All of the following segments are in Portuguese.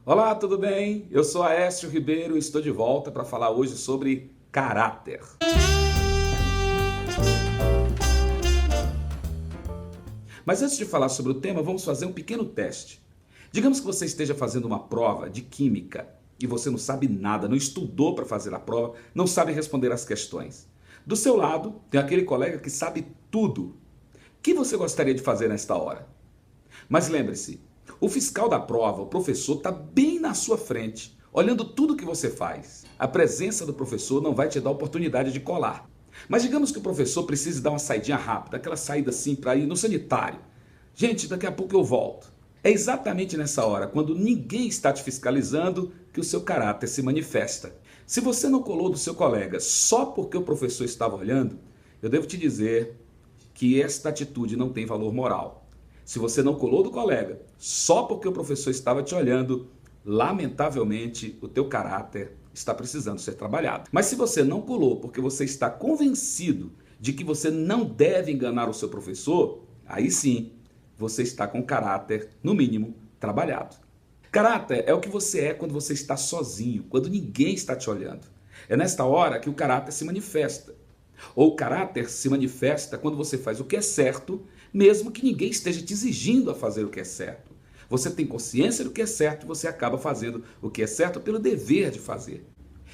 Olá, tudo bem? Eu sou Aécio Ribeiro e estou de volta para falar hoje sobre caráter. Mas antes de falar sobre o tema, vamos fazer um pequeno teste. Digamos que você esteja fazendo uma prova de química e você não sabe nada, não estudou para fazer a prova, não sabe responder as questões. Do seu lado, tem aquele colega que sabe tudo. O que você gostaria de fazer nesta hora? Mas lembre-se, o fiscal da prova, o professor, está bem na sua frente, olhando tudo que você faz. A presença do professor não vai te dar oportunidade de colar. Mas digamos que o professor precise dar uma saidinha rápida, aquela saída assim para ir no sanitário. Gente, daqui a pouco eu volto. É exatamente nessa hora, quando ninguém está te fiscalizando, que o seu caráter se manifesta. Se você não colou do seu colega só porque o professor estava olhando, eu devo te dizer que esta atitude não tem valor moral. Se você não colou do colega só porque o professor estava te olhando, lamentavelmente o teu caráter está precisando ser trabalhado. Mas se você não colou porque você está convencido de que você não deve enganar o seu professor, aí sim você está com caráter, no mínimo, trabalhado. Caráter é o que você é quando você está sozinho, quando ninguém está te olhando. É nesta hora que o caráter se manifesta. Ou o caráter se manifesta quando você faz o que é certo, mesmo que ninguém esteja te exigindo a fazer o que é certo. Você tem consciência do que é certo e você acaba fazendo o que é certo pelo dever de fazer.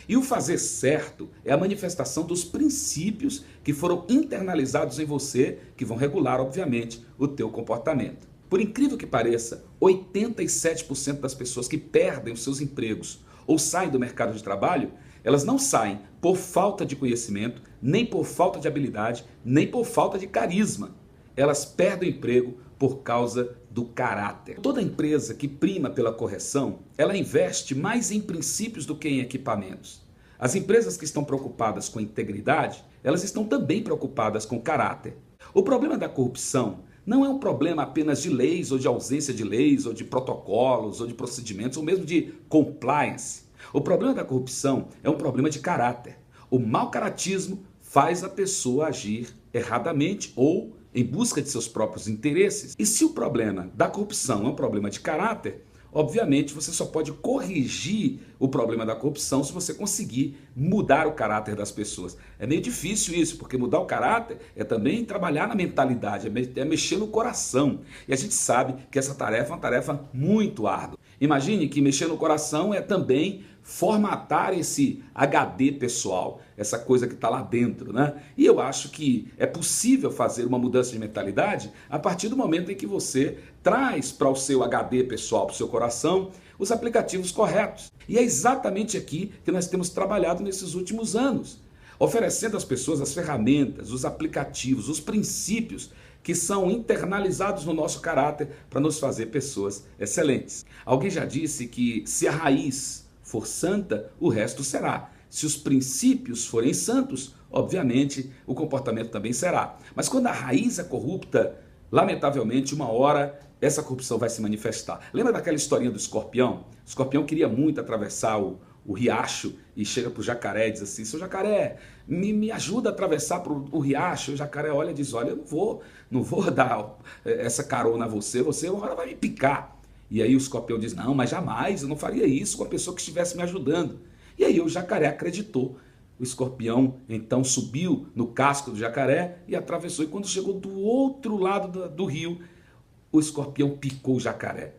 E o fazer certo é a manifestação dos princípios que foram internalizados em você, que vão regular, obviamente, o teu comportamento. Por incrível que pareça, 87% das pessoas que perdem os seus empregos ou saem do mercado de trabalho, elas não saem por falta de conhecimento, nem por falta de habilidade, nem por falta de carisma. Elas perdem o emprego por causa do caráter. Toda empresa que prima pela correção, ela investe mais em princípios do que em equipamentos. As empresas que estão preocupadas com integridade, elas estão também preocupadas com caráter. O problema da corrupção não é um problema apenas de leis, ou de ausência de leis, ou de protocolos, ou de procedimentos, ou mesmo de compliance. O problema da corrupção é um problema de caráter. O mau caratismo faz a pessoa agir erradamente ou em busca de seus próprios interesses. E se o problema da corrupção é um problema de caráter, obviamente você só pode corrigir o problema da corrupção se você conseguir mudar o caráter das pessoas. É meio difícil isso, porque mudar o caráter é também trabalhar na mentalidade, é mexer no coração. E a gente sabe que essa tarefa é uma tarefa muito árdua. Imagine que mexer no coração é também formatar esse HD pessoal, essa coisa que está lá dentro, né? E eu acho que é possível fazer uma mudança de mentalidade a partir do momento em que você traz para o seu HD pessoal, para o seu coração, os aplicativos corretos. E é exatamente aqui que nós temos trabalhado nesses últimos anos, oferecendo às pessoas as ferramentas, os aplicativos, os princípios que são internalizados no nosso caráter para nos fazer pessoas excelentes. Alguém já disse que se a raiz for santa, o resto será. Se os princípios forem santos, obviamente o comportamento também será. Mas quando a raiz é corrupta, lamentavelmente, uma hora essa corrupção vai se manifestar. Lembra daquela historinha do escorpião? O escorpião queria muito atravessar o riacho e chega para o jacaré e diz assim: seu jacaré, me ajuda a atravessar o riacho. O jacaré olha e diz: olha, eu não vou dar essa carona a você uma hora vai me picar. E aí o escorpião diz: não, mas jamais, eu não faria isso com a pessoa que estivesse me ajudando. E aí o jacaré acreditou. O escorpião então subiu no casco do jacaré e atravessou. E quando chegou do outro lado do rio, o escorpião picou o jacaré.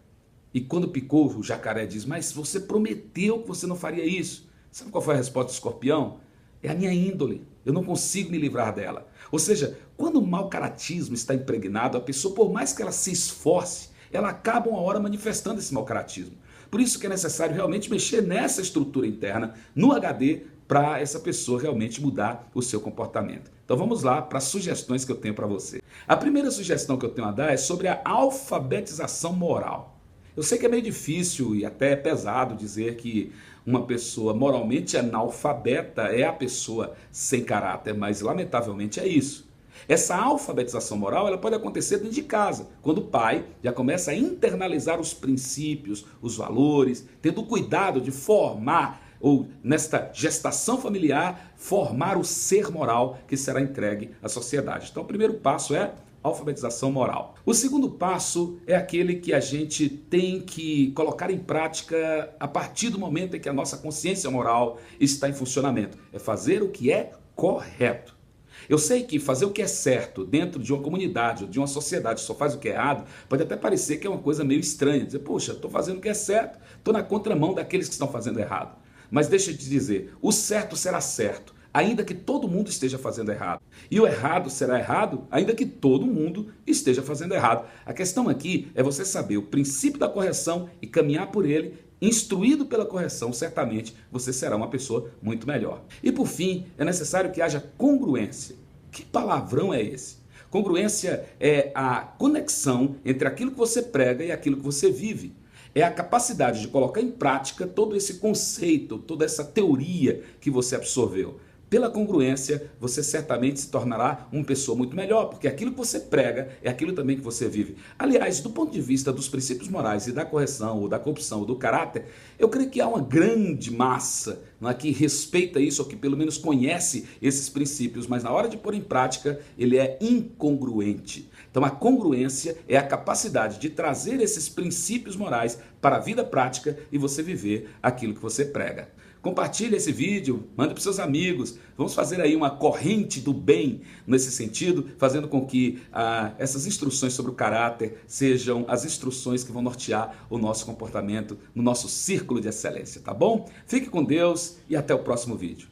E quando picou, o jacaré diz: mas você prometeu que você não faria isso. Sabe qual foi a resposta do escorpião? É a minha índole, eu não consigo me livrar dela. Ou seja, quando o mau caratismo está impregnado, a pessoa, por mais que ela se esforce, ela acaba uma hora manifestando esse mau caratismo. Por isso que é necessário realmente mexer nessa estrutura interna, no HD, para essa pessoa realmente mudar o seu comportamento. Então vamos lá para as sugestões que eu tenho para você. A primeira sugestão que eu tenho a dar é sobre a alfabetização moral. Eu sei que é meio difícil e até pesado dizer que uma pessoa moralmente analfabeta é a pessoa sem caráter, mas lamentavelmente é isso. Essa alfabetização moral ela pode acontecer dentro de casa, quando o pai já começa a internalizar os princípios, os valores, tendo cuidado de formar, ou nesta gestação familiar, formar o ser moral que será entregue à sociedade. Então o primeiro passo é alfabetização moral. O segundo passo é aquele que a gente tem que colocar em prática a partir do momento em que a nossa consciência moral está em funcionamento. É fazer o que é correto. Eu sei que fazer o que é certo dentro de uma comunidade ou de uma sociedade só faz o que é errado, pode até parecer que é uma coisa meio estranha. Dizer, poxa, estou fazendo o que é certo, estou na contramão daqueles que estão fazendo errado. Mas deixa eu te dizer, o certo será certo, ainda que todo mundo esteja fazendo errado. E o errado será errado, ainda que todo mundo esteja fazendo errado. A questão aqui é você saber o princípio da correção e caminhar por ele. Instruído pela correção, certamente você será uma pessoa muito melhor. E por fim, é necessário que haja congruência. Que palavrão é esse? Congruência é a conexão entre aquilo que você prega e aquilo que você vive. É a capacidade de colocar em prática todo esse conceito, toda essa teoria que você absorveu. Pela congruência, você certamente se tornará uma pessoa muito melhor, porque aquilo que você prega é aquilo também que você vive. Aliás, do ponto de vista dos princípios morais e da correção, ou da corrupção, ou do caráter, eu creio que há uma grande massa, não é, que respeita isso, ou que pelo menos conhece esses princípios, mas na hora de pôr em prática, ele é incongruente. Então a congruência é a capacidade de trazer esses princípios morais para a vida prática e você viver aquilo que você prega. Compartilhe esse vídeo, mande para os seus amigos. Vamos fazer aí uma corrente do bem nesse sentido, fazendo com que essas instruções sobre o caráter sejam as instruções que vão nortear o nosso comportamento no nosso círculo de excelência, tá bom? Fique com Deus e até o próximo vídeo.